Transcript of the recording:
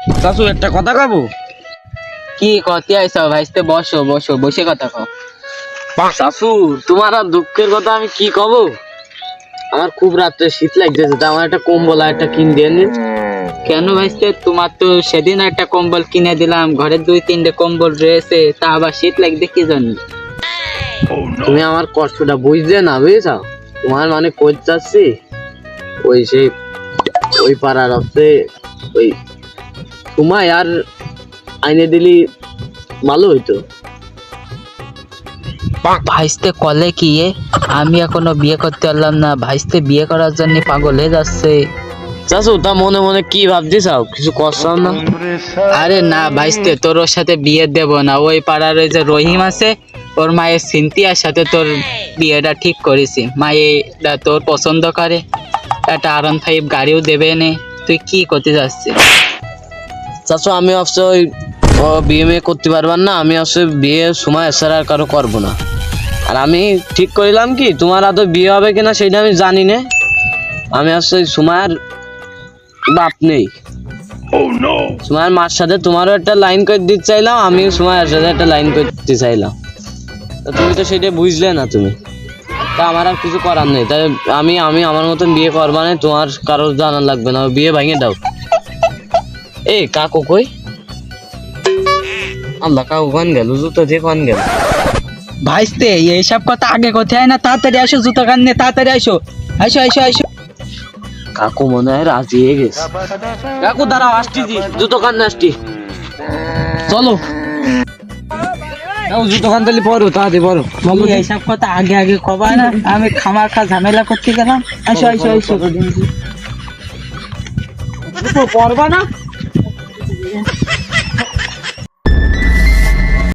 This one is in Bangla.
চাচু একটা কথা কবো। কি কতে আইছো ভাইস্তে? বসো বসো, বসে কথা কও। চাচু তোমার আর দুঃখের কথা আমি কি কব। আমার খুব রাত্রে শীত লাগতেছে, তা আমার একটা কম্বল আর একটা কিন দিয়ে নিন। কেন ভাইস্তে? তোমার তো সেদিন একটা কম্বল কিনে দিলাম, ঘরে 2-3টে কম্বল রয়েছে, তা আবার শীত লাগবে কি জন্য? তুমি আমার কষ্টটা বুঝলে না, বুঝেছ? তোমার মানে কই যাচ্ছি, ওই সেই ওই পাড়ার হচ্ছে ওই তোমায় আর আইনে দিলি ভালো হইতো। ভাইস্তে কলে কি আমি এখনো বিয়ে করতে পারলাম না, ভাইস্তে বিয়ে করার জন্য পাগল হয়ে যাচ্ছে। চাচু তা মনে মনে কি ভাবছিস, কিছু কষ্ট না? আরে না ভাইস্তে, তোর ওর সাথে বিয়ে দেব না। ওই পাড়ার ওই যে রহিম আছে, ওর মায়ের সিনথিয়ার সাথে তোর বিয়েটা ঠিক করেছি। মায়েরা তোর পছন্দ করে, একটা R15 গাড়িও দেবে নে। তুই কি করতে যাচ্ছিস? চাচু আমি ভাবছি ওই বিয়ে মেয়ে করতে পারবার না, আমি আসলে বিয়ে সময় ছাড়া আর কারো করবো না। আর আমি ঠিক করিলাম কি, তোমার আদৌ বিয়ে হবে কিনা সেটা আমি জানি না। আমি আসলে সময়ের বাপ নেই, সময়ের মার সাথে তোমারও একটা লাইন করে দিতে চাইলাম, আমিও সময়ের সাথে একটা লাইন করতে চাইলাম। তা তুমি তো সেটা বুঝলে না তুমি, তা আমার আর কিছু করার নেই। তাই আমি আমি আমার মতন বিয়ে করবা না, তোমার কারোর জানার লাগবে না, বিয়ে ভেঙে দাও। এ কাকু কই? আল্লাহ, কাকু কোন গেল? জুতো দিয়ে কোন গেল? ভাইস্তে এইসব কথা আগে কোথায় না, তাড়াতাড়ি আসো, জুতো কান নিয়ে তাড়াতাড়ি আসো, আসো আসো আসো। কাকু মনে হয় রাজি হয়ে গেছে। কাকু দাঁড়াও, আসছি জি, জুতো কান আসছি, চলো। জুতো কান তাহলে পরো, তাড়াতাড়ি পরো। এইসব কথা আগে আগে কবা না, আমি খামাখা ঝামেলা করতে গেলাম। আসো আসো আসো। পরবা না?